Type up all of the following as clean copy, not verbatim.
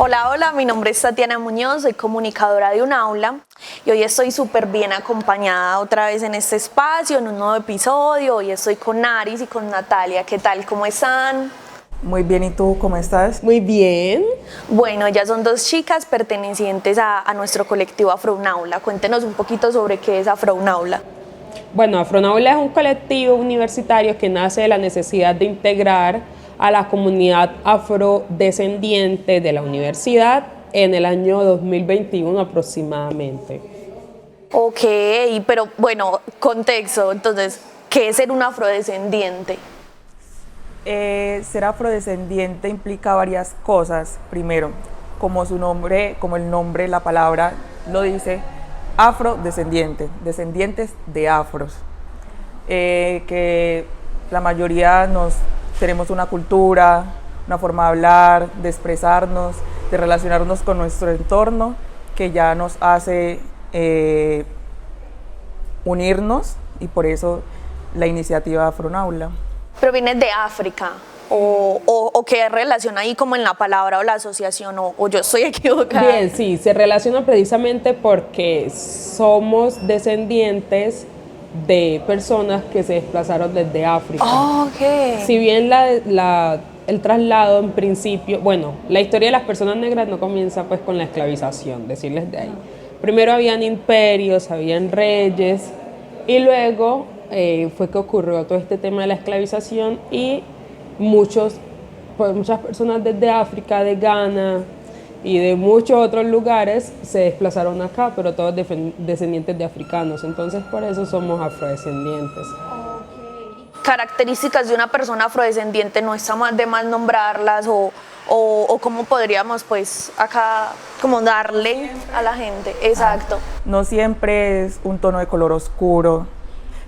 Hola, hola, mi nombre es Tatiana Muñoz, soy comunicadora de un aula y hoy estoy súper bien acompañada otra vez en este espacio, en un nuevo episodio. Hoy estoy con Aris y con Natalia. ¿Qué tal? ¿Cómo están? Muy bien, ¿y tú cómo estás? Muy bien. Bueno, ellas son dos chicas pertenecientes a nuestro colectivo Afrounaula. Cuéntenos un poquito sobre qué es Afrounaula. Bueno, Afrounaula es un colectivo universitario que nace de la necesidad de integrar a la comunidad afrodescendiente de la universidad en el año 2021 aproximadamente. Ok, pero bueno, contexto, entonces, ¿qué es ser un afrodescendiente? Ser afrodescendiente implica varias cosas. Primero, como su nombre, como el nombre, la palabra lo dice, afrodescendiente, descendientes de afros. Que la mayoría tenemos una cultura, una forma de hablar, de expresarnos, de relacionarnos con nuestro entorno, que ya nos hace unirnos, y por eso la iniciativa Afrounaula. ¿Pero vienes de África? ¿O qué relación ahí como en la palabra o la asociación? ¿O yo estoy equivocada? Bien, sí, se relaciona precisamente porque somos descendientes de personas que se desplazaron desde África. Oh, ok. Si bien el traslado en principio, bueno, la historia de las personas negras no comienza pues con la esclavización, decirles de ahí. Primero habían imperios, habían reyes y luego fue que ocurrió todo este tema de la esclavización y muchas personas desde África, de Ghana y de muchos otros lugares se desplazaron acá, pero todos descendientes de africanos, entonces por eso somos afrodescendientes. Características de una persona afrodescendiente, no está más de más nombrarlas o cómo podríamos pues acá como darle a la gente. Exacto. No siempre es un tono de color oscuro,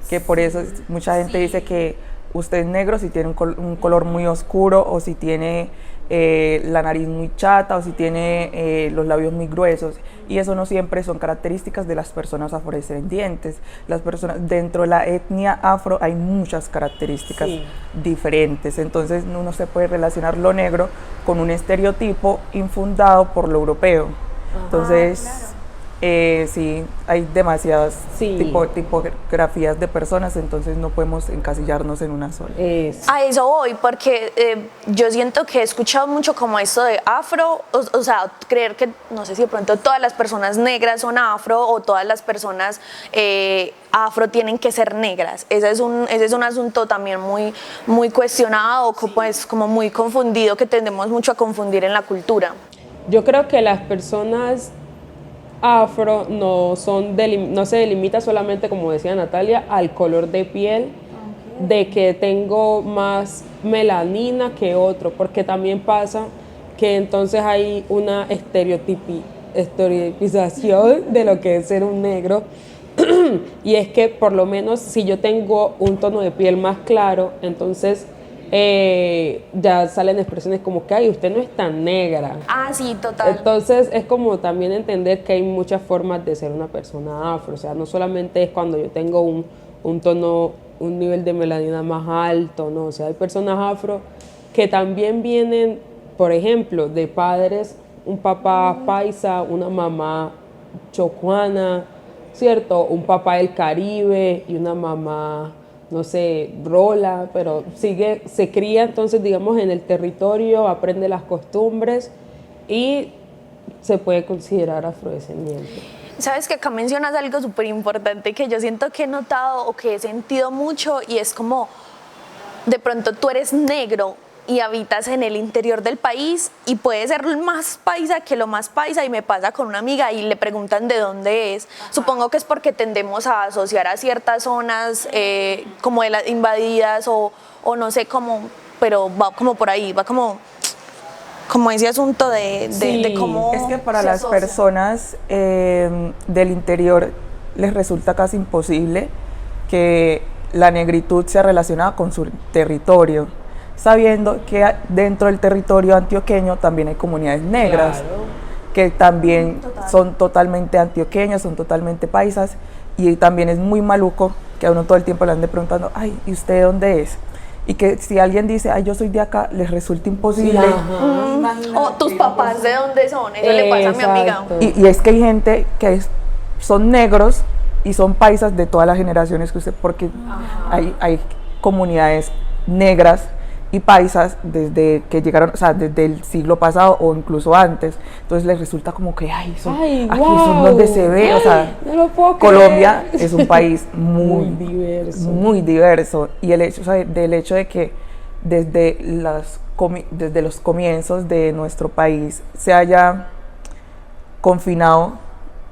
que por eso mucha gente dice que usted es negro si tiene un color muy oscuro, o si tiene la nariz muy chata, o si tiene los labios muy gruesos, y eso no siempre son características de las personas afrodescendientes. Las personas dentro de la etnia afro hay muchas características diferentes, entonces uno se puede relacionar lo negro con un estereotipo infundado por lo europeo. Entonces sí, hay demasiadas tipografías de personas, entonces no podemos encasillarnos en una sola. A eso voy, porque yo siento que he escuchado mucho como esto de afro, o sea, creer que, no sé si de pronto todas las personas negras son afro o todas las personas afro tienen que ser negras. Ese es un asunto también muy cuestionado, pues, como muy confundido, que tendemos mucho a confundir en la cultura. Yo creo que las personas afro no se delimita solamente, como decía Natalia, al color de piel, de que tengo más melanina que otro, porque también pasa que entonces hay una estereotipización de lo que es ser un negro, y es que por lo menos si yo tengo un tono de piel más claro, entonces ya salen expresiones como que, ay, usted no es tan negra. Ah, sí, total. Entonces es como también entender que hay muchas formas de ser una persona afro, o sea, no solamente es cuando yo tengo un tono, un nivel de melanina más alto, no, o sea, hay personas afro que también vienen, por ejemplo, de padres, un papá paisa, una mamá chocuana, ¿cierto? Un papá del Caribe y una mamá, no sé, rola, pero se cría entonces, digamos, en el territorio, aprende las costumbres y se puede considerar afrodescendiente. Sabes que acá mencionas algo súper importante que yo siento que he notado o que he sentido mucho, y es como de pronto tú eres negro y habitas en el interior del país y puede ser más paisa que lo más paisa, y me pasa con una amiga y le preguntan de dónde es. Ajá. Supongo que es porque tendemos a asociar a ciertas zonas como de las invadidas o no sé cómo, pero va como por ahí, va como ese asunto de cómo es que para se las asocia. personas del interior les resulta casi imposible que la negritud sea relacionada con su territorio, sabiendo que dentro del territorio antioqueño también hay comunidades negras, claro, que también son totalmente antioqueñas, son totalmente paisas, y también es muy maluco que a uno todo el tiempo le ande preguntando, ay, ¿y usted de dónde es? y que si alguien dice, ay, yo soy de acá, les resulta imposible. O tus papás de dónde son, eso le pasa a mi amiga. Exacto. Y es que hay gente que son negros y son paisas de todas las generaciones que usted, porque hay comunidades negras y paisas desde que llegaron, o sea, desde el siglo pasado o incluso antes. Entonces les resulta como que, ay, aquí son donde se ve, o sea, no lo puedo creer. Colombia es un país muy diverso. muy diverso, y el hecho, o sea, del hecho de que desde los comienzos de nuestro país se haya confinado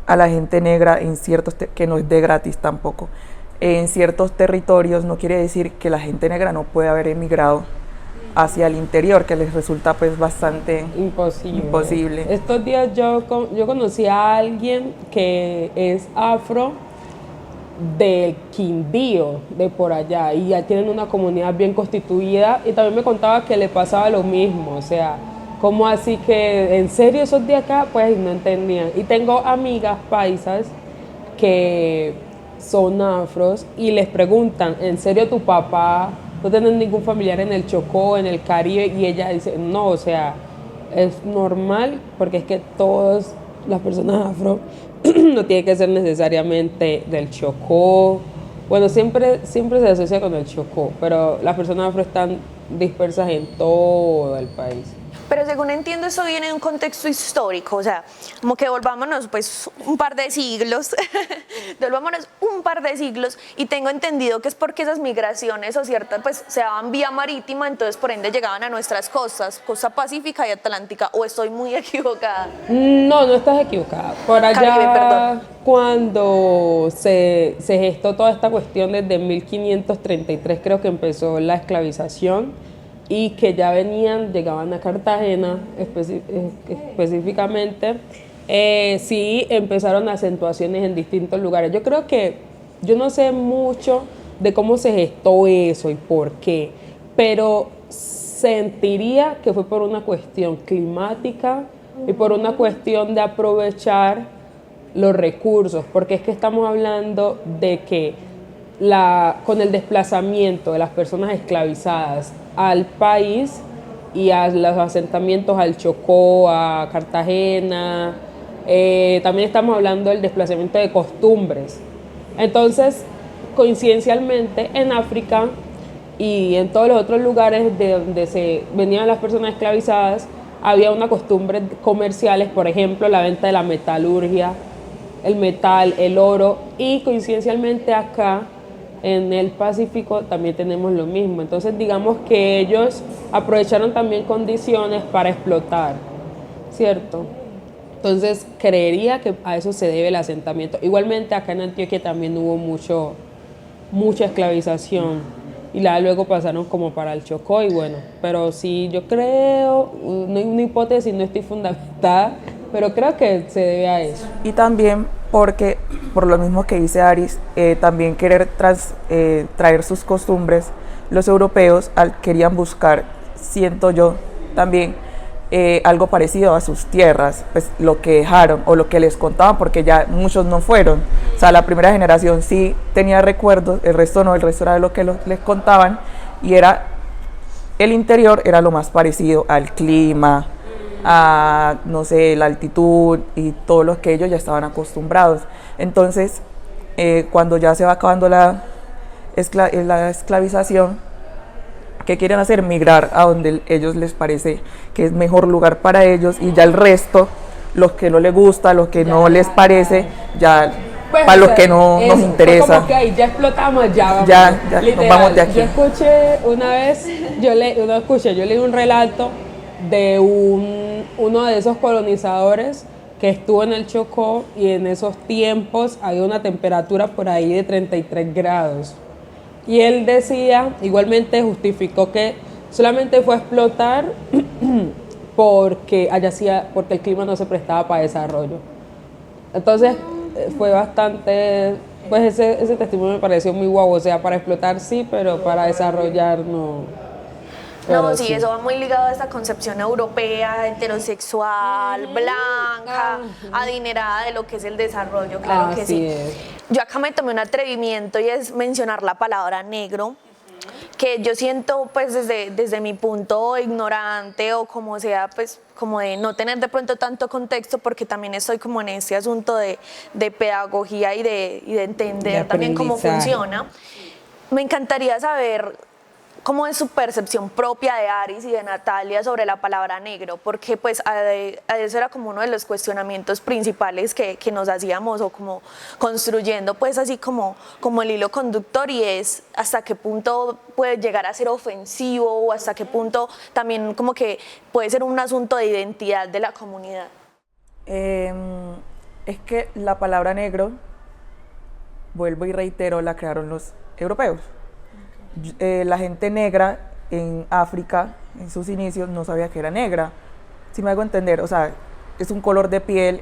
a la gente negra en ciertos, que no es de gratis tampoco, en ciertos territorios, no quiere decir que la gente negra no puede haber emigrado hacia el interior, que les resulta pues bastante imposible. Estos días yo conocí a alguien que es afro del Quindío, de por allá, y ya tienen una comunidad bien constituida, y también me contaba que le pasaba lo mismo, o sea, ¿cómo así que en serio esos de acá? Pues no entendían. Y tengo amigas paisas que son afros y les preguntan, ¿en serio tu papá no tiene ningún familiar en el Chocó, en el Caribe? Y ella dice, no, o sea, es normal porque es que todas las personas afro no tienen que ser necesariamente del Chocó. Bueno, siempre se asocia con el Chocó, pero las personas afro están dispersas en todo el país. Pero según entiendo, eso viene de un contexto histórico, o sea, como que volvámonos pues un par de siglos, y tengo entendido que es porque esas migraciones o ciertas pues se daban vía marítima, entonces por ende llegaban a nuestras costas, costa pacífica y atlántica, o estoy muy equivocada. No estás equivocada. Por allá, Caribe, perdón. cuando se gestó toda esta cuestión desde 1533, creo que empezó la esclavización, y que ya llegaban a Cartagena específicamente, sí empezaron acentuaciones en distintos lugares. Yo no sé mucho de cómo se gestó eso y por qué, pero sentiría que fue por una cuestión climática y por una cuestión de aprovechar los recursos, porque es que estamos hablando de que con el desplazamiento de las personas esclavizadas al país y a los asentamientos al Chocó, a Cartagena, también estamos hablando del desplazamiento de costumbres. Entonces, coincidencialmente, en África y en todos los otros lugares de donde se venían las personas esclavizadas, había una costumbre comerciales, por ejemplo, la venta de la metalurgia, el metal, el oro, y coincidencialmente acá en el Pacífico también tenemos lo mismo. Entonces digamos que ellos aprovecharon también condiciones para explotar, ¿cierto? Entonces creería que a eso se debe el asentamiento. Igualmente acá en Antioquia también hubo mucha esclavización y luego pasaron como para el Chocó y bueno, pero sí yo creo, no hay una hipótesis, no estoy fundamentada, pero creo que se debe a eso. Y también porque, por lo mismo que dice Aris, también querer traer sus costumbres, los europeos querían buscar, siento yo, también algo parecido a sus tierras, pues lo que dejaron o lo que les contaban, porque ya muchos no fueron. O sea, la primera generación sí tenía recuerdos, el resto no, el resto era lo que les contaban, y el interior era lo más parecido al clima, a, no sé, la altitud y todo lo que ellos ya estaban acostumbrados. Entonces, cuando ya se va acabando la esclavización, ¿qué quieren hacer? Migrar a donde ellos les parece que es mejor lugar para ellos, y ya el resto, los que no les gusta, los que no les parece, ya pues, para los que no nos interesa. Como que ahí ya explotamos, ya nos vamos de aquí. Yo escuché una vez, yo leí un relato de uno de esos colonizadores que estuvo en el Chocó, y en esos tiempos había una temperatura por ahí de 33 grados. Y él decía, igualmente justificó que solamente fue a explotar porque el clima no se prestaba para desarrollo. Entonces fue bastante, pues ese testimonio me pareció muy guau, o sea, para explotar sí, pero para desarrollar no. No, sí, eso va muy ligado a esta concepción europea, heterosexual, blanca, adinerada de lo que es el desarrollo, claro que sí. Es. Yo acá me tomé un atrevimiento y es mencionar la palabra negro, que yo siento pues desde mi punto ignorante o como sea, pues como de no tener de pronto tanto contexto, porque también estoy como en este asunto de pedagogía y de entender De también cómo aprendizaje. funciona. Me encantaría saber cómo es su percepción propia de Aris y de Natalia sobre la palabra negro, porque pues a eso era como uno de los cuestionamientos principales que nos hacíamos o como construyendo pues así como el hilo conductor, y es hasta qué punto puede llegar a ser ofensivo o hasta qué punto también como que puede ser un asunto de identidad de la comunidad. Es que la palabra negro, vuelvo y reitero, la crearon los europeos. La gente negra en África, en sus inicios, no sabía que era negra. Si me hago entender, o sea, es un color de piel,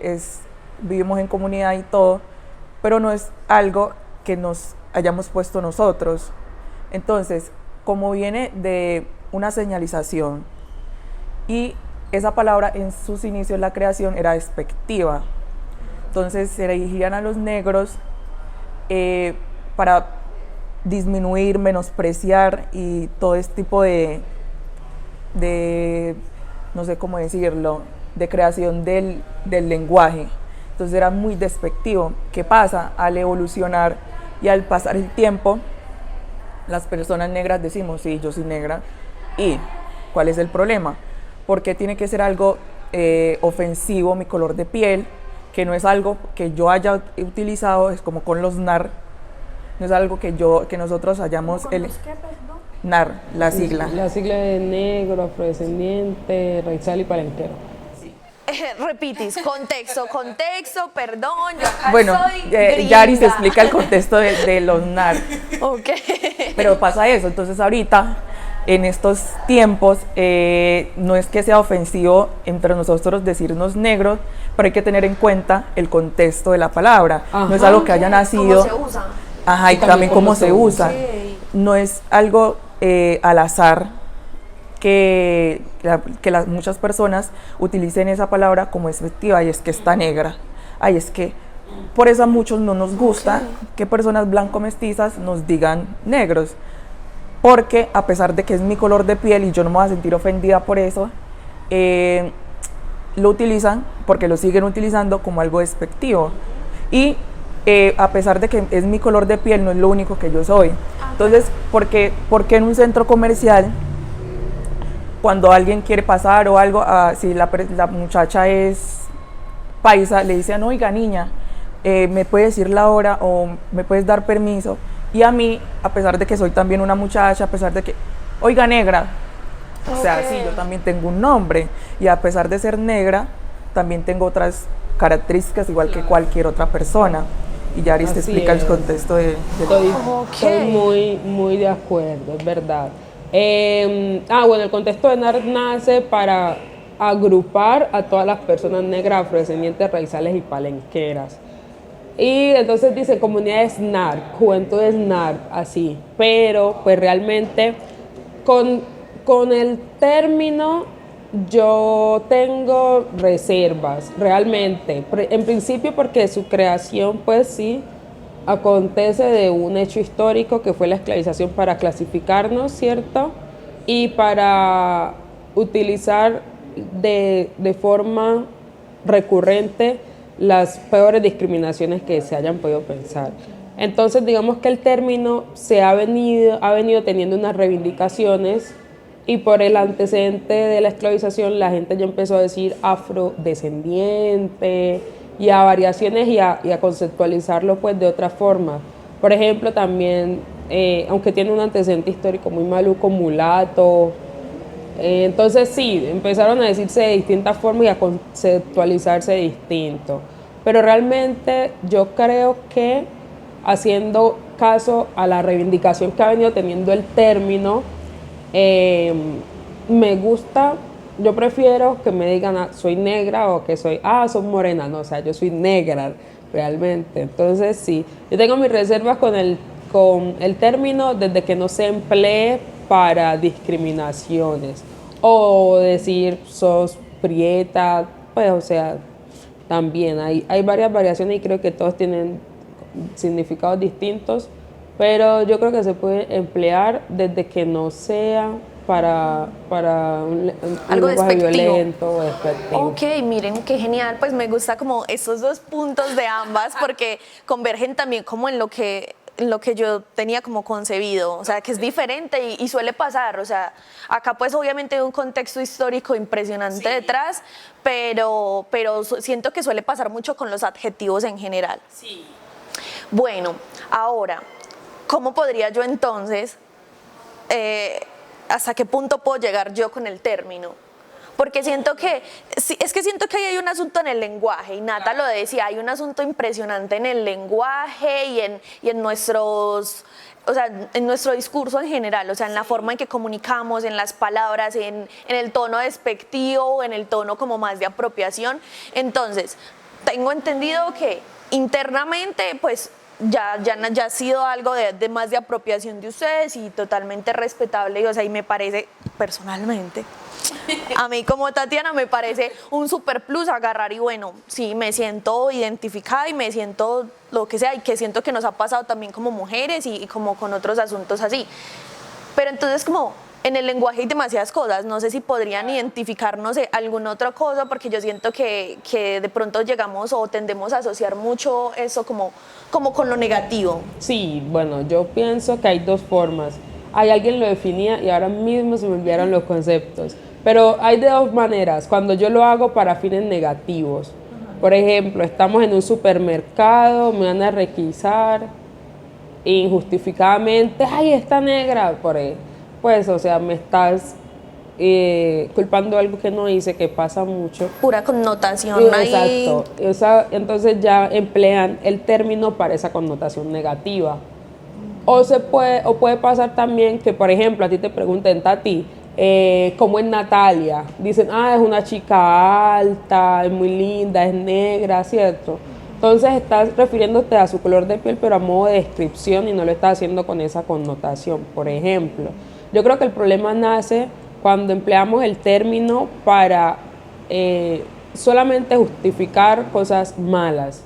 vivimos en comunidad y todo, pero no es algo que nos hayamos puesto nosotros. Entonces, como viene de una señalización y esa palabra en sus inicios, la creación era despectiva. Entonces se dirigían a los negros para disminuir, menospreciar y todo este tipo no sé cómo decirlo, de creación del lenguaje. Entonces era muy despectivo. ¿Qué pasa? Al evolucionar y al pasar el tiempo, las personas negras decimos, sí, yo soy negra. ¿Y cuál es el problema? Porque tiene que ser algo ofensivo, mi color de piel, que no es algo que yo haya utilizado, es como con los NAR, no es algo que nosotros hayamos NAR, la sigla. La sigla de negro, afrodescendiente, raizal y palenquero. Repitis, contexto, perdón, yo acá Bueno, soy gringa. Yari se explica el contexto de los NAR. Ok. Pero pasa eso, entonces ahorita, en estos tiempos, no es que sea ofensivo entre nosotros decirnos negros, pero hay que tener en cuenta el contexto de la palabra. Ajá. No es algo que haya nacido. ¿Cómo se usa? Ajá, y también cómo se usa. Okay. No es algo al azar que muchas personas utilicen esa palabra como despectiva, y es que está negra. Ay, es que por eso a muchos no nos gusta que personas blanco-mestizas nos digan negros, porque a pesar de que es mi color de piel y yo no me voy a sentir ofendida por eso, lo utilizan porque lo siguen utilizando como algo despectivo. Y a pesar de que es mi color de piel, no es lo único que yo soy. Entonces, ¿por qué en un centro comercial, cuando alguien quiere pasar o algo, si la muchacha es paisa, le dicen, oiga niña, ¿me puedes decir la hora o me puedes dar permiso? Y a mí, a pesar de que soy también una muchacha, a pesar de que, oiga negra, o sea, sí, yo también tengo un nombre, y a pesar de ser negra, también tengo otras características igual que cualquier otra persona. Y Yaris te Así explica el es. contexto de Estoy muy de acuerdo, es verdad. Bueno, el contexto de NAR nace para agrupar a todas las personas negras, afrodescendientes, raizales y palenqueras. Y entonces dice comunidades NAR, juventudes NAR, así. Pero pues realmente con el término yo tengo reservas, realmente. En principio porque su creación pues sí acontece de un hecho histórico que fue la esclavización para clasificarnos, ¿cierto? Y para utilizar de forma recurrente las peores discriminaciones que se hayan podido pensar. Entonces, digamos que el término ha venido teniendo unas reivindicaciones, y por el antecedente de la esclavización la gente ya empezó a decir afrodescendiente y a variaciones y a conceptualizarlo pues de otra forma. Por ejemplo, también, aunque tiene un antecedente histórico muy maluco, mulato. Entonces sí, empezaron a decirse de distintas formas y a conceptualizarse distinto. Pero realmente yo creo que, haciendo caso a la reivindicación que ha venido teniendo el término, me gusta, yo prefiero que me digan soy negra o que soy son morena, no, o sea, yo soy negra realmente. Entonces sí, yo tengo mis reservas con el término desde que no se emplee para discriminaciones o decir sos prieta, pues o sea, también hay varias variaciones y creo que todos tienen significados distintos, pero yo creo que se puede emplear desde que no sea para un Algo lenguaje despectivo. violento o despectivo. Ok, miren qué genial, pues me gusta como estos dos puntos de ambas porque convergen también como en lo que yo tenía como concebido, o sea, que es diferente y suele pasar, o sea, acá pues obviamente hay un contexto histórico impresionante detrás, pero siento que suele pasar mucho con los adjetivos en general. Sí. Bueno, ahora, ¿cómo podría yo entonces, hasta qué punto puedo llegar yo con el término? Porque siento que, sí, es que siento que ahí hay un asunto en el lenguaje, y Nata lo decía, hay un asunto impresionante en el lenguaje y en nuestros, o sea, en nuestro discurso en general, o sea, en la forma en que comunicamos, en las palabras, en el tono despectivo, en el tono como más de apropiación. Entonces, tengo entendido que internamente, pues, ya ha sido algo de más de apropiación de ustedes y totalmente respetable, y, o sea, y me parece, personalmente, a mí como Tatiana me parece un super plus agarrar y bueno, sí, me siento identificada y me siento lo que sea y que siento que nos ha pasado también como mujeres y como con otros asuntos así. Pero entonces como en el lenguaje hay demasiadas cosas, no sé si podrían identificar, no sé, alguna otra cosa, porque yo siento que de pronto llegamos o tendemos a asociar mucho eso como con lo negativo. Sí, bueno, yo pienso que hay dos formas. Hay alguien lo definía y ahora mismo se me olvidaron los conceptos. Pero hay de dos maneras. Cuando yo lo hago para fines negativos. Por ejemplo, estamos en un supermercado, me van a requisar injustificadamente. ¡Ay, está negra! Pues, o sea, me estás culpando de algo que no hice, que pasa mucho. Pura connotación ahí. Exacto. Entonces ya emplean el término para esa connotación negativa. O puede pasar también que, por ejemplo, a ti te pregunten, Tati, ¿cómo es Natalia? Dicen, es una chica alta, es muy linda, es negra, ¿cierto? Entonces estás refiriéndote a su color de piel, pero a modo de descripción y no lo estás haciendo con esa connotación. Por ejemplo, yo creo que el problema nace cuando empleamos el término para solamente justificar cosas malas.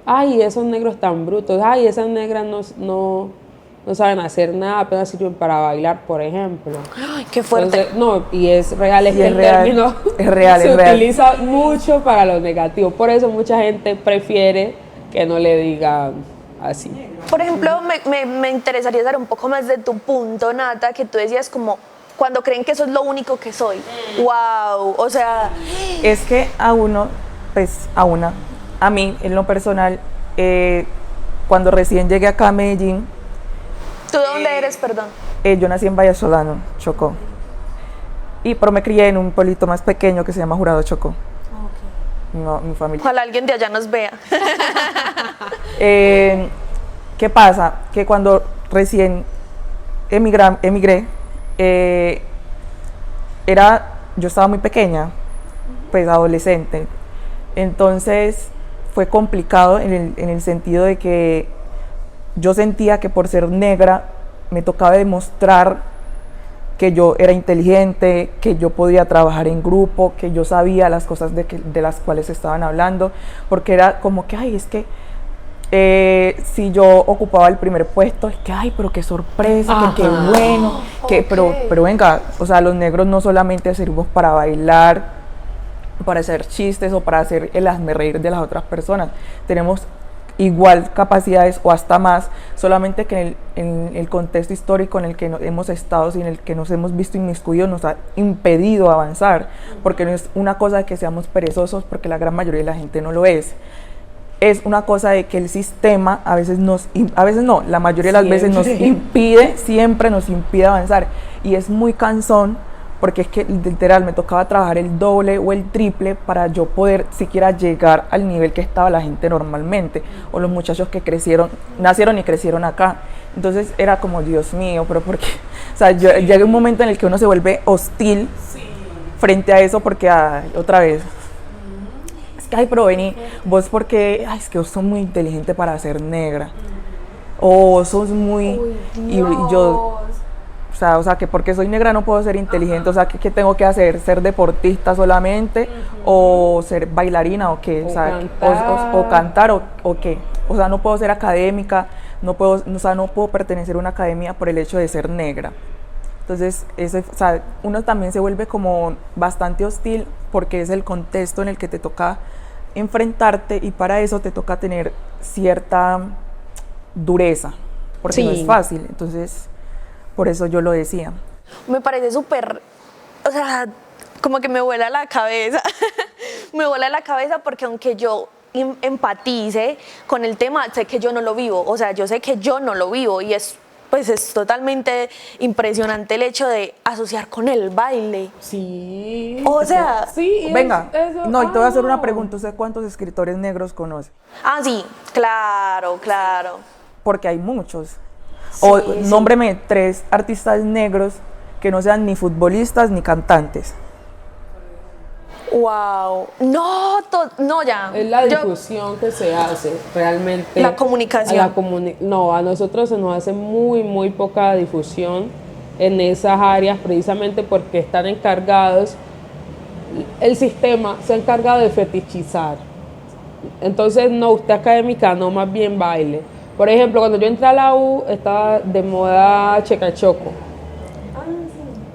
Ay, esos negros tan brutos, ay, esas negras no saben hacer nada, apenas sirven para bailar, por ejemplo. Ay, qué fuerte. Entonces, no, y es real, es Y que es el real, término es real, se es real. utiliza mucho para lo negativo, por eso mucha gente prefiere que no le digan así. Por ejemplo, me interesaría saber un poco más de tu punto, Nata, que tú decías como cuando creen que eso es lo único que soy. Wow, o sea, Es que a uno, pues a mí en lo personal, cuando recién llegué acá a Medellín, ¿tú de dónde eres, perdón? yo nací en Vallesolano, Chocó, pero me crié en un pueblito más pequeño que se llama Jurado Chocó. No, mi familia. Ojalá alguien de allá nos vea. ¿Qué pasa? Que cuando recién emigré, yo estaba muy pequeña, pues adolescente, entonces fue complicado en el sentido de que yo sentía que por ser negra me tocaba demostrar que yo era inteligente, que yo podía trabajar en grupo, que yo sabía las cosas de las cuales estaban hablando, porque era como que, ay, es que si yo ocupaba el primer puesto, es que, ay, pero qué sorpresa, que qué bueno, pero venga, o sea, los negros no solamente servimos para bailar, para hacer chistes o para hacer el hazmerreír de las otras personas, tenemos igual capacidades o hasta más, solamente que en el contexto histórico en el que hemos estado y en el que nos hemos visto inmiscuidos nos ha impedido avanzar, porque no es una cosa de que seamos perezosos, porque la gran mayoría de la gente no lo es una cosa de que el sistema a veces no, la mayoría de las veces siempre nos impide avanzar, y es muy cansón, porque es que literal me tocaba trabajar el doble o el triple para yo poder siquiera llegar al nivel que estaba la gente normalmente, o los muchachos que nacieron y crecieron acá. Entonces era como, Dios mío, pero porque, o sea, llega un momento en el que uno se vuelve hostil frente a eso, porque otra vez, es que, ay, pero vení, vos porque, ay, es que vos sos muy inteligente para ser negra, o sos muy, y yo, o sea, que porque soy negra no puedo ser inteligente, o sea, ¿qué tengo que hacer? ¿Ser deportista solamente? ¿O ser bailarina o qué? O sea, cantar o qué. O sea, no puedo ser académica, no puedo, o sea, no puedo pertenecer a una academia por el hecho de ser negra. Entonces, o sea, uno también se vuelve como bastante hostil porque es el contexto en el que te toca enfrentarte y para eso te toca tener cierta dureza, porque no es fácil. Entonces, por eso yo lo decía. Me parece súper, o sea, como que me vuela la cabeza, me vuela la cabeza porque aunque yo empatice con el tema, sé que yo no lo vivo, o sea, yo sé que yo no lo vivo y pues es totalmente impresionante el hecho de asociar con el baile. Sí. O sea, sí, venga, no, y te voy a hacer una no. pregunta, ¿usted cuántos escritores negros conoce? Sí, claro, claro. Porque hay muchos. Sí, O sí. nómbreme 3 artistas negros que no sean ni futbolistas ni cantantes. Wow. No, no ya. Es la Yo- difusión que se hace realmente. La comunicación. No, a nosotros se nos hace muy poca difusión en esas áreas precisamente porque están encargados, el sistema se ha encargado de fetichizar. Entonces, no, usted académica, no, más bien baile. Por ejemplo, cuando yo entré a la U, estaba de moda Checa Choco.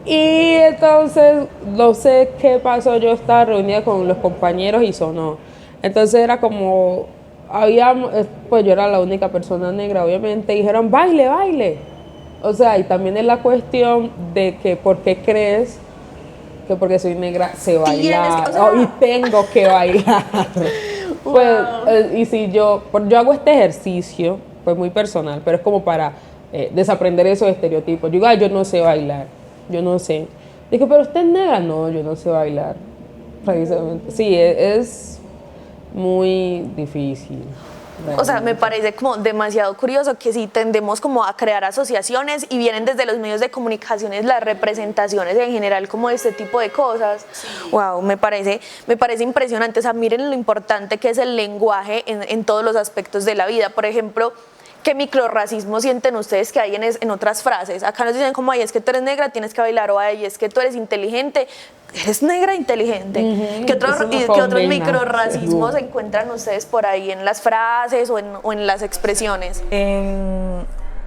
Y entonces, no sé qué pasó, yo estaba reunida con los compañeros y sonó. Entonces era como, pues yo era la única persona negra, obviamente, y dijeron, baile, baile. O sea, y también es la cuestión de que, ¿por qué crees que porque soy negra sé bailar? o sea- Y tengo que bailar. Pues, y si yo hago este ejercicio, pues muy personal, pero es como para desaprender esos estereotipos. Yo digo, yo no sé bailar. Yo no sé. Dije, pero usted es negra. No, yo no sé bailar. Precisamente. Sí, es muy difícil. O sea, me parece como demasiado curioso que sí tendemos como a crear asociaciones y vienen desde los medios de comunicaciones las representaciones en general como de este tipo de cosas. Wow, me parece impresionante. O sea, miren lo importante que es el lenguaje en todos los aspectos de la vida. Por ejemplo, ¿qué microrracismo sienten ustedes que hay en otras frases? Acá nos dicen como, ay, es que tú eres negra, tienes que bailar, o ay, es que tú eres inteligente, eres negra inteligente. ¿Qué otros microrracismos se encuentran ustedes por ahí en las frases o en las expresiones?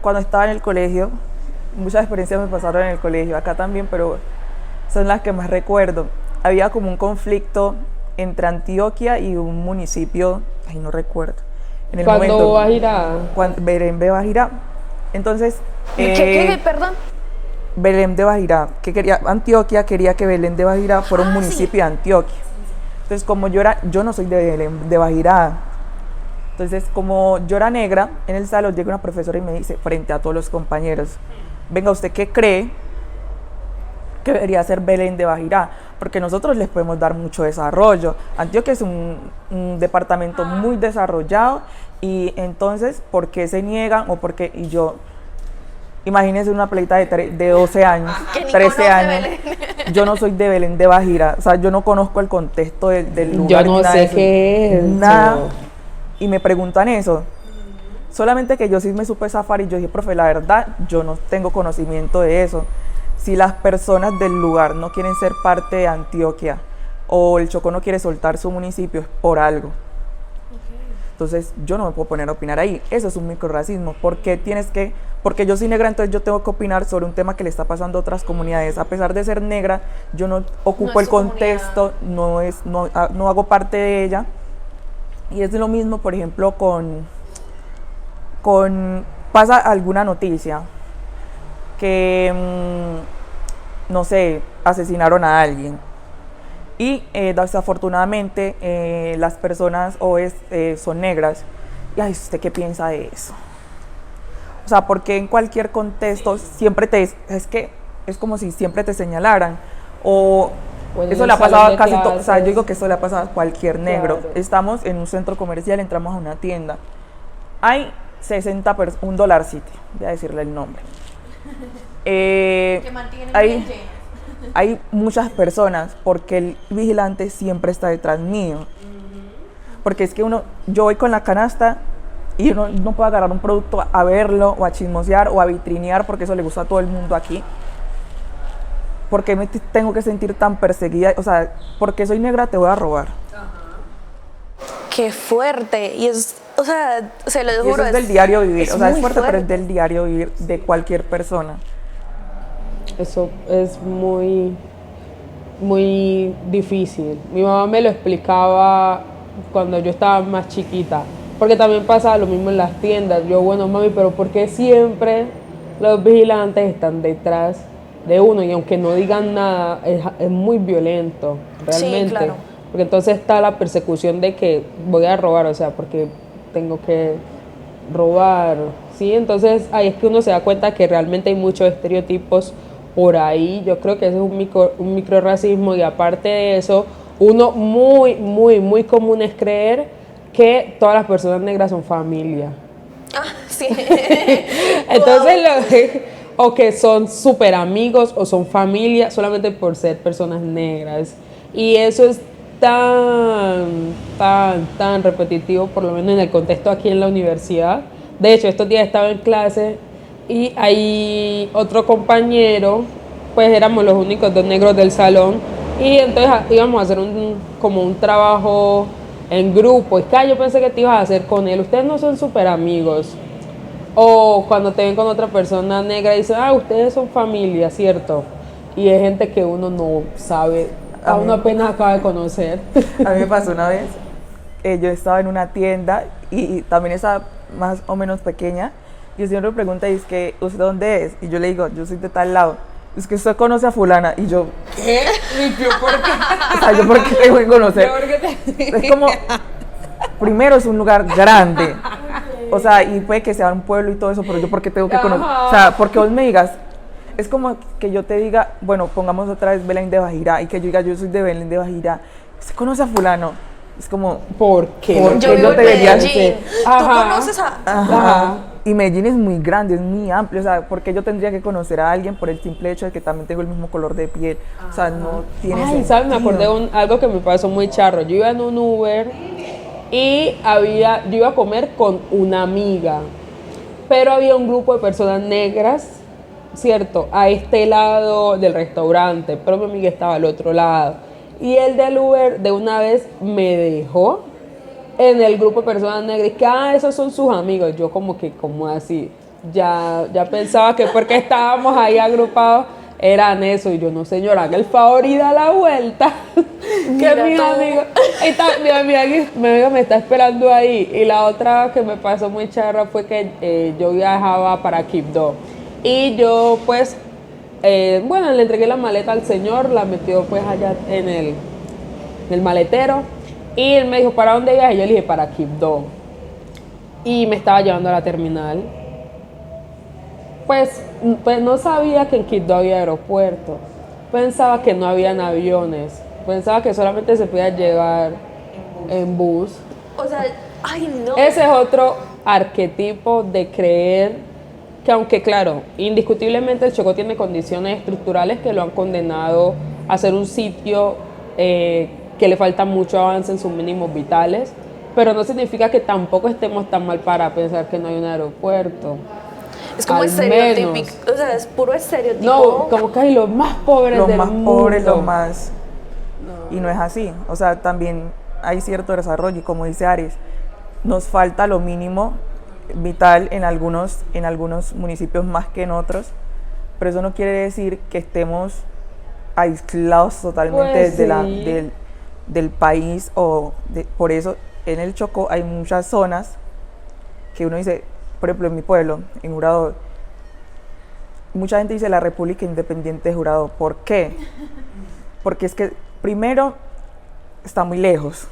Cuando estaba en el colegio, muchas experiencias me pasaron en el colegio, acá también, pero son las que más recuerdo. Había como un conflicto entre Antioquia y un municipio, ay, no recuerdo. En el Cuando momento, Guajira. Belén de Bajirá. Entonces, ¿Qué? Perdón. Belén de Bajirá, Antioquia quería que Belén de Bajirá fuera un municipio de Antioquia. Entonces, como yo no soy de Belén de Bajirá, entonces como yo era negra, en el salón llega una profesora y me dice, frente a todos los compañeros, venga, ¿usted qué cree que debería ser Belén de Bajirá? Porque nosotros les podemos dar mucho desarrollo. Antioquia es un departamento muy desarrollado y entonces, ¿por qué se niegan? O por qué, y yo, imagínense una pleita de 12 años, Que ni 13 conoce años. Belén. Yo no soy de Belén de Bajira, o sea, yo no conozco el contexto del lugar. Yo no ni nada sé de eso. qué es. Nada. Y me preguntan eso. Solamente que yo sí me supe zafar y yo dije, profe, la verdad, yo no tengo conocimiento de eso. Si las personas del lugar no quieren ser parte de Antioquia o el Chocó no quiere soltar su municipio, es por algo. Entonces yo no me puedo poner a opinar ahí. Eso es un microrracismo. Porque yo soy negra, entonces yo tengo que opinar sobre un tema que le está pasando a otras comunidades. A pesar de ser negra, yo no ocupo No es el tu contexto, no hago parte de ella. Y es lo mismo, por ejemplo, pasa alguna noticia que, no sé, asesinaron a alguien. Y desafortunadamente las personas son negras. Y ay, ¿usted qué piensa de eso? O sea, porque en cualquier contexto siempre es como si siempre te señalaran. O Bueno, eso en le ha el salón pasado de a casi todo. O sea, yo clases. digo que eso le ha pasado a cualquier negro. Claro. Estamos en un centro comercial, entramos a una tienda. Hay 60 personas, un Dollar City, voy a decirle el nombre. Hay muchas personas porque el vigilante siempre está detrás mío. Porque es que yo voy con la canasta y uno no puede agarrar un producto a verlo o a chismosear o a vitrinear porque eso le gusta a todo el mundo aquí. ¿Por qué me tengo que sentir tan perseguida? O sea, porque soy negra te voy a robar. Qué fuerte. Y o o sea, se lo Y juro. eso es del diario vivir, es o sea, es muy fuerte, pero es del diario vivir de cualquier persona. Eso es muy, muy difícil. Mi mamá me lo explicaba cuando yo estaba más chiquita, porque también pasaba lo mismo en las tiendas. Yo, bueno, mami, pero ¿por qué siempre los vigilantes están detrás de uno? Y aunque no digan nada, es muy violento, realmente. Sí, claro. Porque entonces está la persecución de que voy a robar, o sea, porque tengo que robar, ¿sí? Entonces ahí es que uno se da cuenta que realmente hay muchos estereotipos por ahí. Yo creo que eso es un microracismo, y aparte de eso, uno muy, muy, muy común es creer que todas las personas negras son familia. Ah, sí. Entonces, o que son súper amigos o son familia solamente por ser personas negras. Y eso es tan repetitivo, por lo menos en el contexto aquí en la universidad. De hecho, estos días estaba en clase y hay otro compañero, pues éramos los únicos dos negros del salón, y entonces íbamos a hacer como un trabajo en grupo. Es que yo pensé que te ibas a hacer con él, ustedes no son súper amigos. O cuando te ven con otra persona negra y dicen, ustedes son familia, ¿cierto? Y es gente que uno no sabe, a uno apenas acaba de conocer. A mí me pasó una vez, yo estaba en una tienda y también estaba más o menos pequeña, y el señor me pregunta, y es que, ¿usted dónde es? Y yo le digo, yo soy de tal lado. Es que usted conoce a fulana, y yo, ¿Qué? ¿Por qué? o sea, ¿yo por qué tengo que conocer? ¿Por qué Es como, primero es un lugar grande, o sea, y puede que sea un pueblo y todo eso, pero yo por qué tengo que conocer, o sea, porque vos me digas, es como que yo te diga, bueno, pongamos otra vez Belén de Bajira, y que yo diga, yo soy de Belén de Bajira, ¿usted conoce a fulano? Es como, ¿Por qué? ¿Por Yo qué vivo no en te deberías Medellín. ¿Tú Ajá. conoces a...? ajá. Y Medellín es muy grande, es muy amplio, o sea, porque yo tendría que conocer a alguien por el simple hecho de que también tengo el mismo color de piel, o sea, no tiene Ay, sentido. ¿sabes? Me acordé de algo que me pasó muy charro. Yo iba en un Uber y yo iba a comer con una amiga, pero había un grupo de personas negras, ¿cierto? A este lado del restaurante, pero mi amiga estaba al otro lado. Y el del Uber de una vez me dejó en el grupo de personas negras, y que esos son sus amigos. Yo como que, como así, ya pensaba que porque estábamos ahí agrupados eran eso, y yo, no, señora, haga el favor y da la vuelta, que Mira mis tú. amigos, mi amiga me está esperando ahí. Y la otra que me pasó muy charra fue que yo viajaba para Quibdó, y yo pues, bueno, le entregué la maleta al señor, la metió pues allá en el maletero. Y él me dijo, ¿para dónde ibas? Y yo le dije, para Quibdó. Y me estaba llevando a la terminal. Pues no sabía que en Quibdó había aeropuerto. Pensaba que no habían aviones. Pensaba que solamente se podía llegar en bus. O sea, ay, no. Ese es otro arquetipo de creer que, aunque claro, indiscutiblemente el Chocó tiene condiciones estructurales que lo han condenado a ser un sitio que le falta mucho avance en sus mínimos vitales, pero no significa que tampoco estemos tan mal para pensar que no hay un aeropuerto. Es como al estereotípico. menos. O sea, es puro estereotipo. No, como que hay los más pobres Los del más mundo. pobres, los más... Y no es así, o sea, también hay cierto desarrollo, y como dice Aries, nos falta lo mínimo vital en algunos municipios más que en otros, pero eso no quiere decir que estemos aislados totalmente Pues desde sí. del país, por eso en el Chocó hay muchas zonas que uno dice, por ejemplo en mi pueblo, en Jurado, mucha gente dice la República Independiente de Jurado. ¿Por qué? Porque es que primero está muy lejos,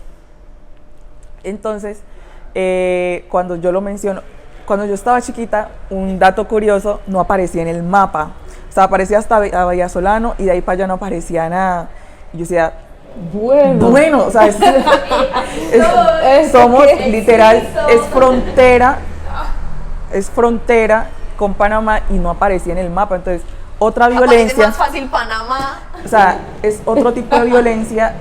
entonces cuando yo lo menciono, cuando yo estaba chiquita, un dato curioso, no aparecía en el mapa, o sea, aparecía hasta a Vallasolano, y de ahí para allá no aparecía nada. Y yo decía, bueno, o sea, somos literal, es frontera con Panamá, y no aparecía en el mapa. Entonces, otra Aparece violencia, más fácil Panamá. o sea, es otro tipo de violencia,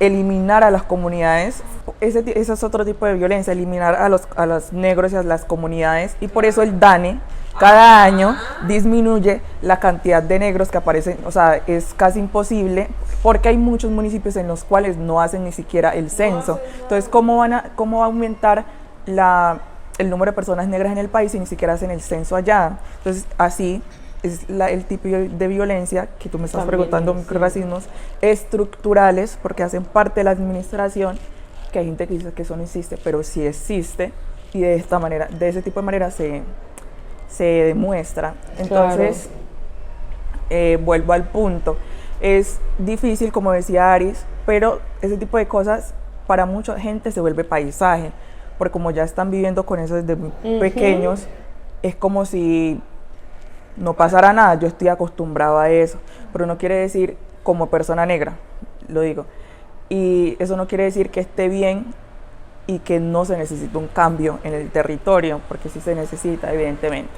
eliminar a las comunidades. Ese es otro tipo de violencia, eliminar a los negros y a las comunidades, y por eso el DANE cada año disminuye la cantidad de negros que aparecen, o sea, es casi imposible, porque hay muchos municipios en los cuales no hacen ni siquiera el censo. Entonces, ¿cómo va a aumentar el número de personas negras en el país y ni siquiera hacen el censo allá. Entonces, así es el tipo de violencia que tú me estás También, preguntando, sí. microrracismos estructurales, porque hacen parte de la administración, que hay gente que dice que eso no existe, pero sí existe, y de esta manera, de ese tipo de manera se demuestra. Entonces, vuelvo al punto. Es difícil, como decía Aris, pero ese tipo de cosas para mucha gente se vuelve paisaje, porque como ya están viviendo con eso desde muy pequeños, es como si no pasara nada. Yo estoy acostumbrado a eso, pero no quiere decir, como persona negra, lo digo, y eso no quiere decir que esté bien y que no se necesita un cambio en el territorio, porque sí se necesita, evidentemente.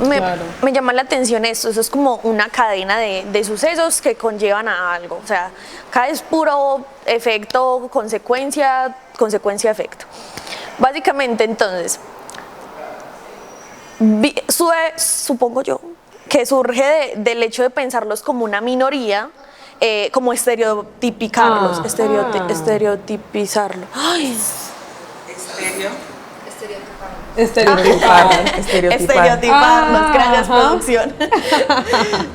Claro. Me llama la atención esto, eso es como una cadena de sucesos que conllevan a algo, o sea, acá es puro efecto, consecuencia, consecuencia, efecto. Básicamente, entonces, supongo yo que surge del hecho de pensarlos como una minoría, como estereotipicarlos, estereotipizarlo. Ay, estereotiparlos, gracias producción.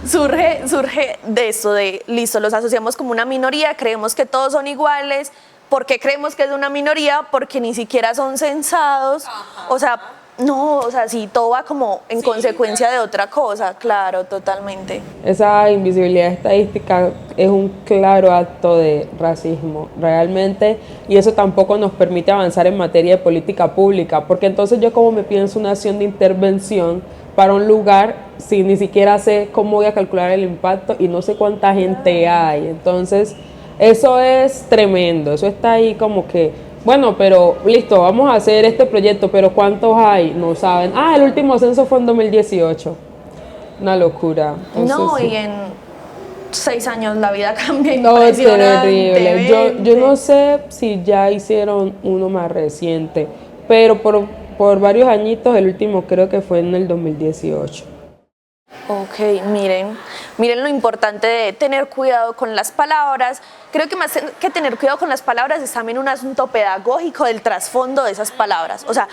surge de eso, de listo, los asociamos como una minoría, creemos que todos son iguales. ¿Por qué creemos que es una minoría? Porque ni siquiera son censados. O sea, no, o sea, sí, todo va como en consecuencia de otra cosa, claro, totalmente. Esa invisibilidad estadística es un claro acto de racismo, realmente, y eso tampoco nos permite avanzar en materia de política pública, porque entonces yo como me pienso una acción de intervención para un lugar si ni siquiera sé cómo voy a calcular el impacto y no sé cuánta gente hay. Entonces, eso es tremendo, eso está ahí como que, bueno, pero listo, vamos a hacer este proyecto, pero ¿cuántos hay? No saben. El último censo fue en 2018. Una locura. Entonces, No, sí. y en 6 años la vida cambia No, es terrible. impresionantemente. Yo no sé si ya hicieron uno más reciente, pero por varios añitos, el último creo que fue en el 2018. Ok, miren lo importante de tener cuidado con las palabras. Creo que más que tener cuidado con las palabras es también un asunto pedagógico del trasfondo de esas palabras. O sea,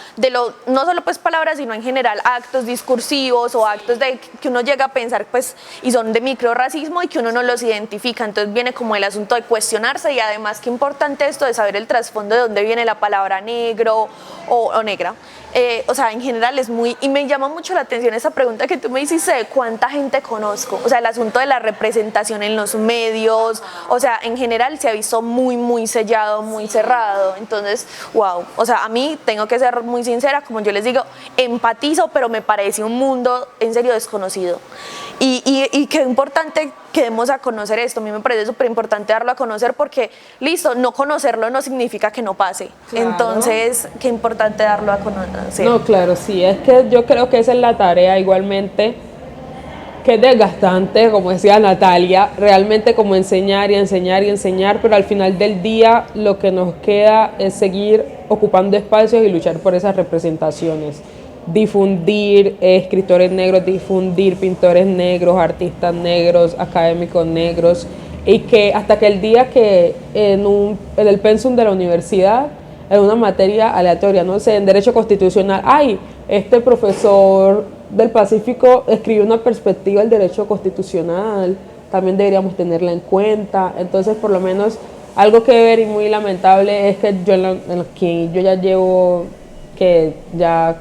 no solo pues palabras, sino en general actos discursivos o actos de que uno llega a pensar pues y son de microrracismo y que uno no los identifica. Entonces viene como el asunto de cuestionarse y además qué importante esto de saber el trasfondo de dónde viene la palabra negro o negra. O sea, en general es muy... Y me llama mucho la atención esa pregunta que tú me hiciste de cuánta gente conozco. O sea, el asunto de la representación en los medios. O sea, en general se ha visto muy sellado, muy cerrado. Entonces, wow. O sea, a mí, tengo que ser muy sincera, como yo les digo, empatizo, pero me parece un mundo en serio desconocido. Y qué importante que demos a conocer esto. A mí me parece súper importante darlo a conocer porque, listo, no conocerlo no significa que no pase. Claro. Entonces, qué importante darlo a conocer. No, claro, sí, es que yo creo que esa es la tarea igualmente, que es desgastante, como decía Natalia, realmente como enseñar y enseñar y enseñar, pero al final del día lo que nos queda es seguir ocupando espacios y luchar por esas representaciones. Difundir escritores negros, difundir pintores negros, artistas negros, académicos negros, y que hasta que el día que en el pensum de la universidad, en una materia aleatoria, no sé, en Derecho Constitucional, este profesor del Pacífico escribió una perspectiva del derecho constitucional, también deberíamos tenerla en cuenta. Entonces, por lo menos, algo que ver y muy lamentable es que yo ya llevo, que ya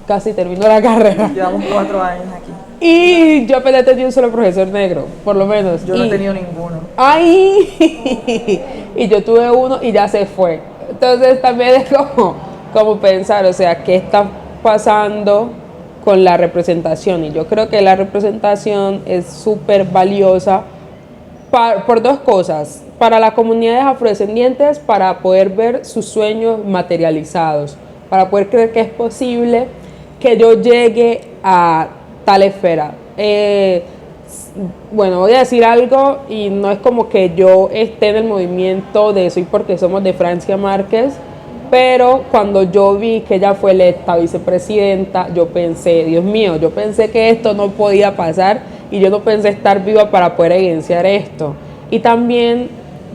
casi termino la carrera. Llevamos 4 años aquí. Y yo apenas he tenido un solo profesor negro, por lo menos. Yo no he tenido ninguno. Y yo tuve uno y ya se fue. Entonces también es como pensar, o sea, ¿qué está pasando con la representación? Y yo creo que la representación es súper valiosa por dos cosas. Para las comunidades afrodescendientes, para poder ver sus sueños materializados, para poder creer que es posible que yo llegue a tal esfera. Bueno, voy a decir algo y no es como que yo esté en el movimiento de Soy Porque Somos de Francia Márquez, pero cuando yo vi que ella fue electa vicepresidenta, yo pensé, Dios mío, yo pensé que esto no podía pasar y yo no pensé estar viva para poder evidenciar esto. Y también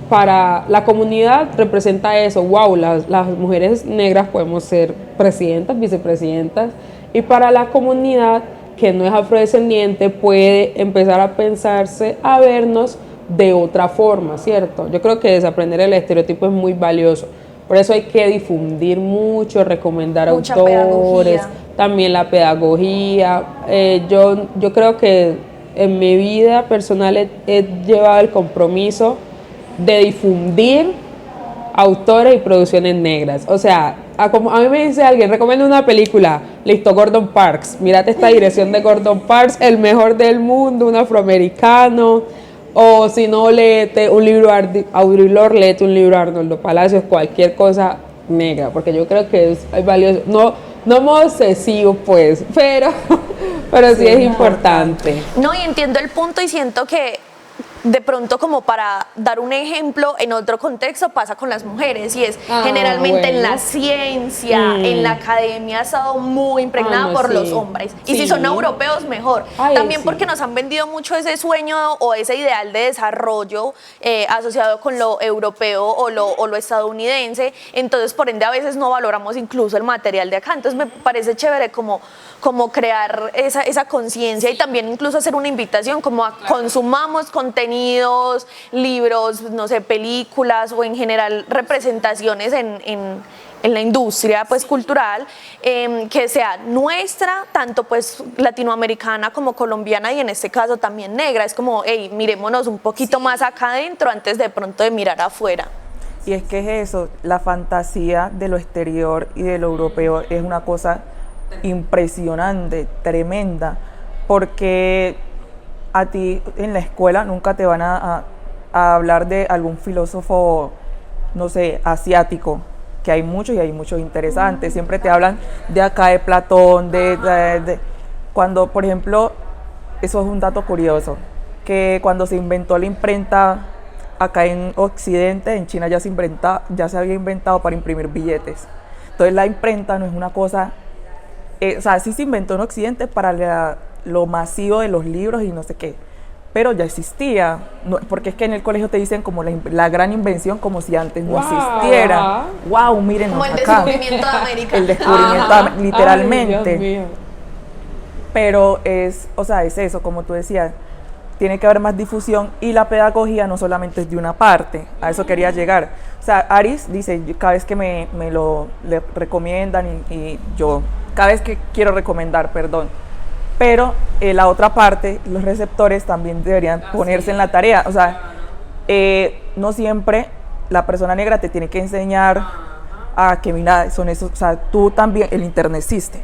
para la comunidad representa eso, wow, las mujeres negras podemos ser presidentas, vicepresidentas, y para la comunidad que no es afrodescendiente puede empezar a pensarse, a vernos de otra forma, ¿cierto? Yo creo que desaprender el estereotipo es muy valioso. Por eso hay que difundir mucho, recomendar Mucha autores, pedagogía. también la pedagogía. Yo creo que en mi vida personal he llevado el compromiso de difundir autores y producciones negras. O sea, como a mí me dice alguien, recomienda una película, listo, Gordon Parks. Mírate esta dirección de Gordon Parks, el mejor del mundo, un afroamericano. O si no, léete un libro Audre léete un libro de Arnoldo Palacios, cualquier cosa negra, porque yo creo que es valioso. No modo obsesivo, pues, pero sí es importante. No, y entiendo el punto y siento que de pronto, como para dar un ejemplo, en otro contexto pasa con las mujeres, y es generalmente en bueno. la ciencia, en la academia ha estado muy impregnada no, por sí. los hombres. Y si Sí. son europeos, mejor. Ay, También sí. porque nos han vendido mucho ese sueño o ese ideal de desarrollo asociado con lo europeo o lo estadounidense. Entonces, por ende, a veces no valoramos incluso el material de acá. Entonces, me parece chévere como crear esa conciencia, y también incluso hacer una invitación como a consumamos contenidos, libros, no sé, películas, o en general representaciones en la industria pues cultural, que sea nuestra, tanto pues latinoamericana como colombiana, y en este caso también negra. Es como, hey, mirémonos un poquito más acá adentro antes de pronto de mirar afuera. Y es que es eso, la fantasía de lo exterior y de lo europeo es una cosa impresionante, tremenda, porque a ti en la escuela nunca te van a hablar de algún filósofo, no sé, asiático, que hay muchos y hay muchos interesantes. Siempre te hablan de acá, de Platón, cuando, por ejemplo, eso es un dato curioso, que cuando se inventó la imprenta acá en Occidente, en China ya se había inventado para imprimir billetes. Entonces la imprenta no es una cosa, o sea, sí se inventó en Occidente para lo masivo de los libros y no sé qué, pero ya existía, porque es que en el colegio te dicen como la gran invención, como si antes no existiera. ¡Wow! Miren Como el acá. descubrimiento de América. El descubrimiento, literalmente. Ay, Dios mío. Pero es eso, como tú decías, tiene que haber más difusión, y la pedagogía no solamente es de una parte, a eso quería llegar. O sea, Aris dice, cada vez que le recomiendan y yo, cada vez que quiero recomendar, perdón, pero la otra parte, los receptores también deberían ponerse en la tarea. O sea, no siempre la persona negra te tiene que enseñar a que mira, son esos, o sea, tú también, el internet existe.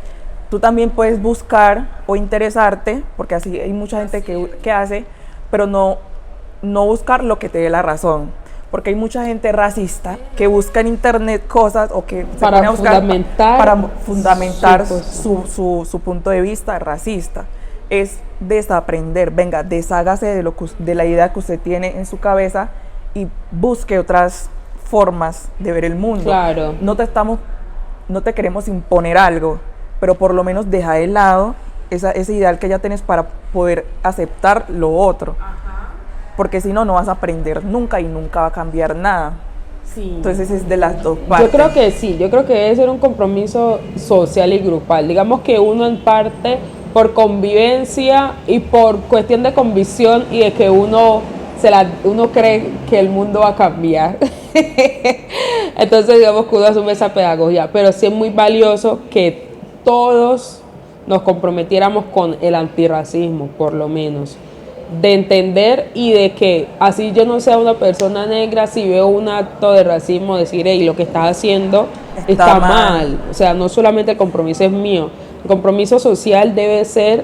Tú también puedes buscar o interesarte, porque así hay mucha gente que hace, pero no buscar lo que te dé la razón. Porque hay mucha gente racista que busca en internet cosas o que se pone a buscar para fundamentar sí, pues, su punto de vista racista. Es desaprender, venga, deshágase de la idea que usted tiene en su cabeza y busque otras formas de ver el mundo. Claro. No te queremos imponer algo, pero por lo menos deja de lado ese ideal que ya tienes para poder aceptar lo otro. Porque si no, no vas a aprender nunca y nunca va a cambiar nada. Sí. Entonces es de las dos partes. Yo creo que sí, yo creo que debe ser un compromiso social y grupal. Digamos que uno en parte por convivencia y por cuestión de convicción y de que uno cree que el mundo va a cambiar. Entonces digamos que uno asume esa pedagogía, pero sí es muy valioso que todos nos comprometiéramos con el antirracismo, por lo menos. De entender y de que así yo no sea una persona negra, si veo un acto de racismo, decir, hey, lo que estás haciendo está mal. O sea, no solamente el compromiso es mío, el compromiso social debe ser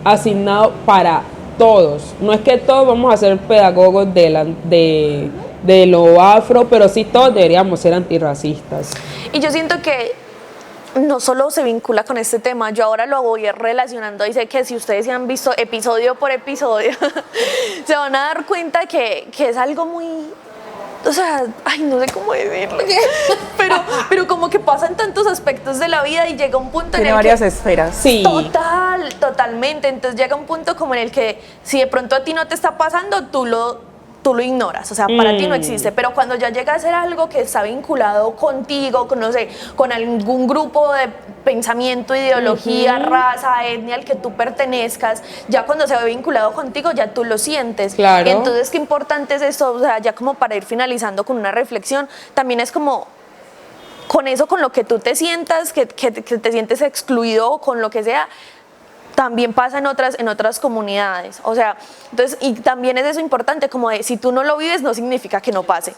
asignado para todos. No es que todos vamos a ser pedagogos de lo afro, pero sí todos deberíamos ser antirracistas. Y yo siento que no solo se vincula con este tema, yo ahora lo voy relacionando, y sé que si ustedes se han visto episodio por episodio, se van a dar cuenta que es algo muy, o sea, ay, no sé cómo decirlo, pero como que pasan tantos aspectos de la vida y llega un punto Tiene en el varias que... esferas. Sí. Totalmente, entonces llega un punto como en el que si de pronto a ti no te está pasando, tú lo tú lo ignoras, o sea, para ti no existe, pero cuando ya llega a ser algo que está vinculado contigo, con, no sé, con algún grupo de pensamiento, ideología, raza, etnia al que tú pertenezcas, ya cuando se ve vinculado contigo, ya tú lo sientes. Claro. Entonces, qué importante es esto, o sea, ya como para ir finalizando con una reflexión, también es como con eso, con lo que tú te sientas, que te sientes excluido o con lo que sea, también pasa en otras comunidades, o sea, entonces, y también es eso importante, como de, si tú no lo vives, no significa que no pase,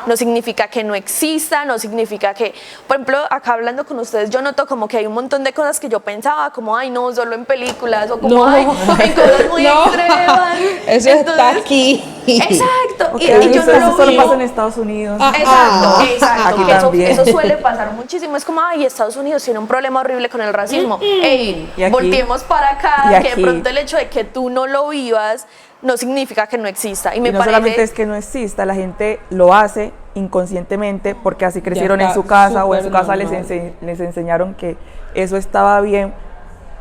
no significa que no exista, no significa que, por ejemplo, acá hablando con ustedes, yo noto como que hay un montón de cosas que yo pensaba, como, ay, no, solo en películas, o como, No. ay, en cosas muy No. extremas. Eso está aquí. Exacto, Ok, y yo eso no lo solo vivo. pasa en Estados Unidos. Exacto, exacto. Aquí Que también. eso suele pasar muchísimo. Es como, ay, Estados Unidos tiene un problema horrible con el racismo. Ey, Y aquí- volteemos para y acá, que de aquí- pronto el hecho de que tú no lo vivas no significa que no exista. Y me Y no parece... solamente es que no exista, la gente lo hace inconscientemente porque así crecieron en está su casa o en su súper casa normal. les enseñaron que eso estaba bien,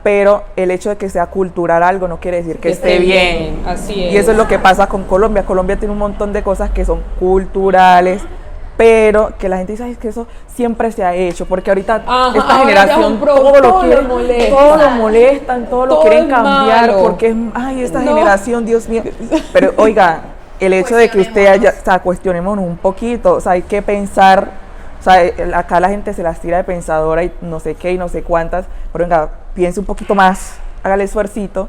pero el hecho de que sea cultural algo no quiere decir que esté bien. Así es. Y eso es lo que pasa con Colombia. Colombia tiene un montón de cosas que son culturales, pero que la gente dice, "Ay, es que eso siempre se ha hecho", porque ahorita Ajá, esta ahora ya es generación un pro- todo todo lo lo quieren, molesta. todo lo molestan, todo lo Todo quieren es cambiar, malo. porque es, ay, esta No. generación, Dios mío. Pero oiga, el hecho de que usted haya, o sea, cuestionémonos un poquito, o sea, hay que pensar, o sea, acá la gente se las tira de pensadora y no sé qué y no sé cuántas, pero venga, piense un poquito más, haga el esfuercito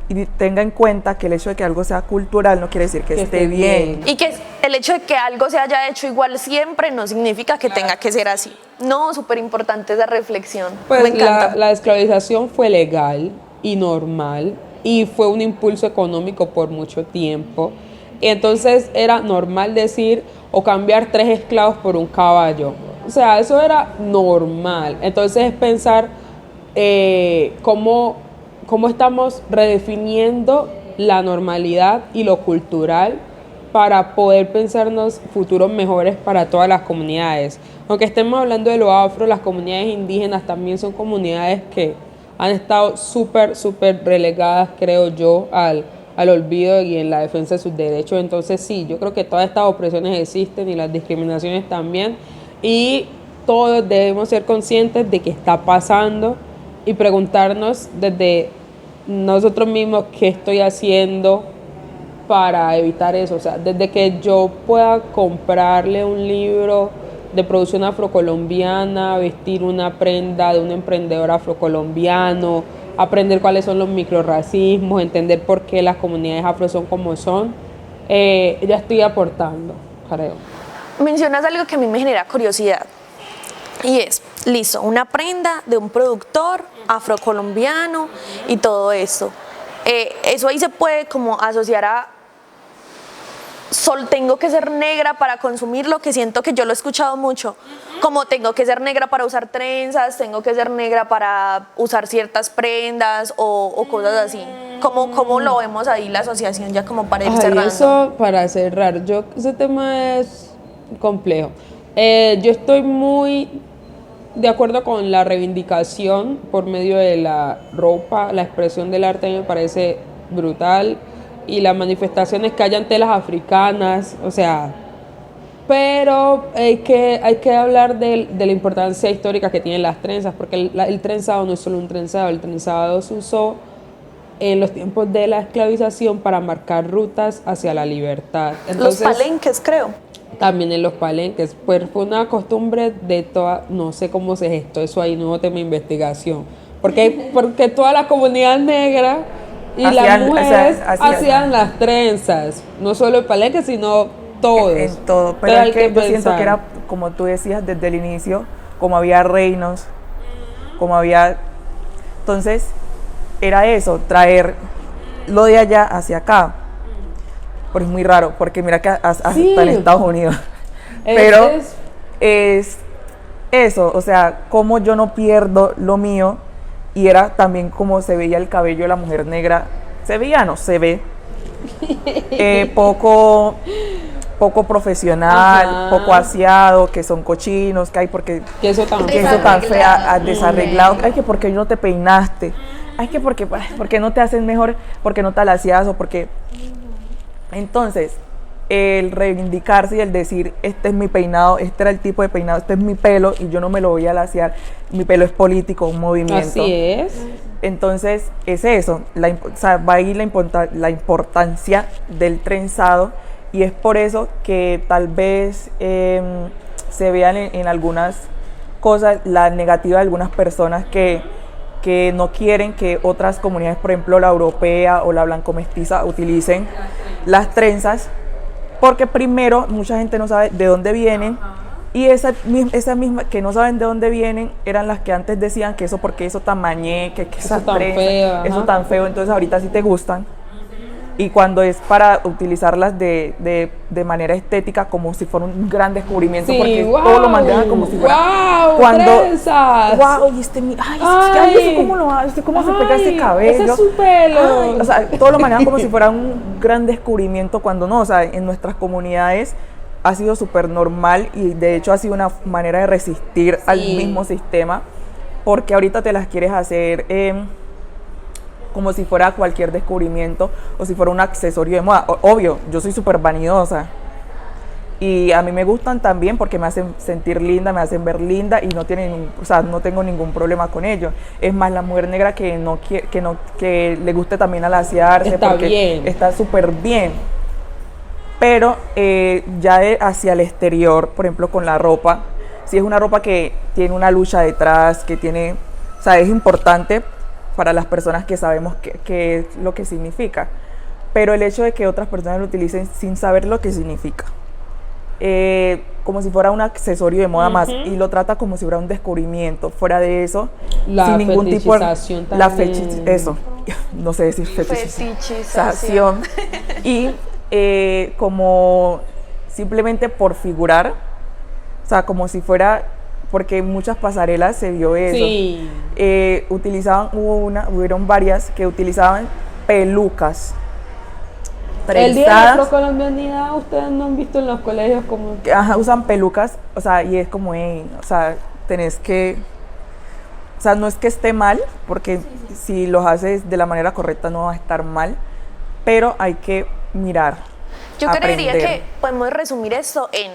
y tenga en cuenta que el hecho de que algo sea cultural no quiere decir que esté bien. Y que el hecho de que algo se haya hecho igual siempre no significa que tenga que ser así. No, súper importante esa reflexión. Me Pues encanta. la esclavización fue legal y normal y fue un impulso económico por mucho tiempo. Entonces era normal decir o cambiar 3 esclavos por un caballo. O sea, eso era normal. Entonces es pensar cómo estamos redefiniendo la normalidad y lo cultural para poder pensarnos futuros mejores para todas las comunidades. Aunque estemos hablando de lo afro, las comunidades indígenas también son comunidades que han estado súper relegadas, creo yo, al olvido y en la defensa de sus derechos. Entonces sí, yo creo que todas estas opresiones existen y las discriminaciones también, y todos debemos ser conscientes de que está pasando y preguntarnos desde nosotros mismos qué estoy haciendo para evitar eso. O sea, desde que yo pueda comprarle un libro de producción afrocolombiana, vestir una prenda de un emprendedor afrocolombiano, aprender cuáles son los microrracismos, entender por qué las comunidades afro son como son, ya estoy aportando, creo. Mencionas algo que a mí me genera curiosidad y es, listo, una prenda de un productor afrocolombiano y todo esto. Eso ahí se puede como asociar a tengo que ser negra para consumirlo, que siento que yo lo he escuchado mucho, como tengo que ser negra para usar trenzas, tengo que ser negra para usar ciertas prendas o cosas así. ¿Cómo lo vemos ahí la asociación ya como para ir cerrando? Eso para cerrar, ese tema es complejo. Yo estoy muy de acuerdo con la reivindicación por medio de la ropa, la expresión del arte me parece brutal, y las manifestaciones que hayan telas africanas, o sea, pero hay que hablar de la importancia histórica que tienen las trenzas, porque el trenzado no es solo un trenzado, el trenzado se usó en los tiempos de la esclavización para marcar rutas hacia la libertad. Entonces, los palenques, creo. también en los palenques, pues fue una costumbre de toda, no sé cómo se gestó eso ahí, nuevo tema de investigación, porque toda la comunidad negra y las mujeres hacían las trenzas, no solo el palenque, sino todos. En todo, pero Entonces es que hay yo pensar. siento que era, como tú decías desde el inicio, como había reinos, como había... Entonces, era eso, traer lo de allá hacia acá. Pero es muy raro, porque mira que hasta Sí. en Estados Unidos. Pero es eso, o sea, como yo no pierdo lo mío, y era también como se veía el cabello de la mujer negra. Se veía, no, se ve poco profesional, Ajá. poco aseado, que son cochinos, que hay porque Que eso tan que eso tan fea, desarreglado, ay, que porque no te peinaste, ay, que porque no te hacen mejor, porque no te alacias, o porque... Entonces, el reivindicarse y el decir, este es mi peinado, este era el tipo de peinado, este es mi pelo y yo no me lo voy a laciar, mi pelo es político, un movimiento. Así es. Entonces es eso, o sea, va ahí la importancia del trenzado y es por eso que tal vez se vean en algunas cosas la negativa de algunas personas que no quieren que otras comunidades, por ejemplo la europea o la blanco-mestiza, utilicen las trenzas, porque primero mucha gente no sabe de dónde vienen y esa misma que no saben de dónde vienen eran las que antes decían que eso porque eso tan mañé, que Eso esas tan trenzas, feo, eso ajá. tan feo, entonces ahorita sí te gustan. Y cuando es para utilizarlas de manera estética como si fuera un gran descubrimiento, Sí, porque wow, todo lo manejan como si fuera wow, trenzas. wow, y ay, eso cómo lo hace, cómo se pega ese Ay, cabello. ese es su pelo. Ay, o sea, todo lo manejan como si fuera un gran descubrimiento cuando no, o sea, en nuestras comunidades ha sido súper normal y de hecho ha sido una manera de resistir al mismo sistema, porque ahorita te las quieres hacer como si fuera cualquier descubrimiento o si fuera un accesorio de moda. Obvio, yo soy súper vanidosa y a mí me gustan también porque me hacen sentir linda, me hacen ver linda y no tengo ningún problema con ello. Es más, la mujer negra que le guste también alaciarse Está porque bien. está súper bien. Pero ya hacia el exterior, por ejemplo con la ropa, si es una ropa que tiene una lucha detrás, que tiene, o sea, es importante para las personas que sabemos qué es lo que significa, pero el hecho de que otras personas lo utilicen sin saber lo que significa, como si fuera un accesorio de moda más, y lo trata como si fuera un descubrimiento, fuera de eso, La sin ningún tipo de... fetichización también. Eso, no sé decir fetichización, y como simplemente por figurar, o sea, como si fuera... porque en muchas pasarelas se vio eso. Sí. Hubieron varias que utilizaban pelucas El día de la trenzadas. afrocolombianidad, ustedes no han visto en los colegios como... Ajá, usan pelucas, o sea, y es como, o sea, tenés que... O sea, no es que esté mal, porque si los haces de la manera correcta no va a estar mal, pero hay que mirar, Yo creería aprender. que podemos resumir esto en,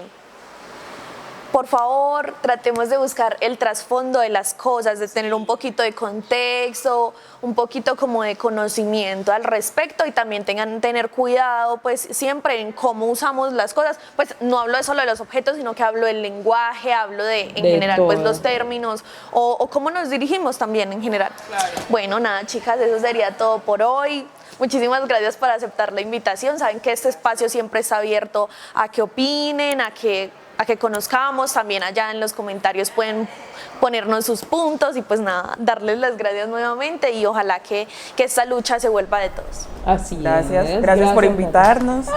por favor, tratemos de buscar el trasfondo de las cosas, de tener un poquito de contexto, un poquito como de conocimiento al respecto y también tener cuidado pues siempre en cómo usamos las cosas. Pues no hablo solo de los objetos, sino que hablo del lenguaje, hablo en De general pues todo. los términos o cómo nos dirigimos también en general. Claro. Bueno, nada chicas, eso sería todo por hoy. Muchísimas gracias por aceptar la invitación. Saben que este espacio siempre está abierto a que opinen, a que conozcamos. También allá en los comentarios pueden ponernos sus puntos y pues nada, darles las gracias nuevamente y ojalá que esta lucha se vuelva de todos. Así Gracias es. por Natalia. invitarnos.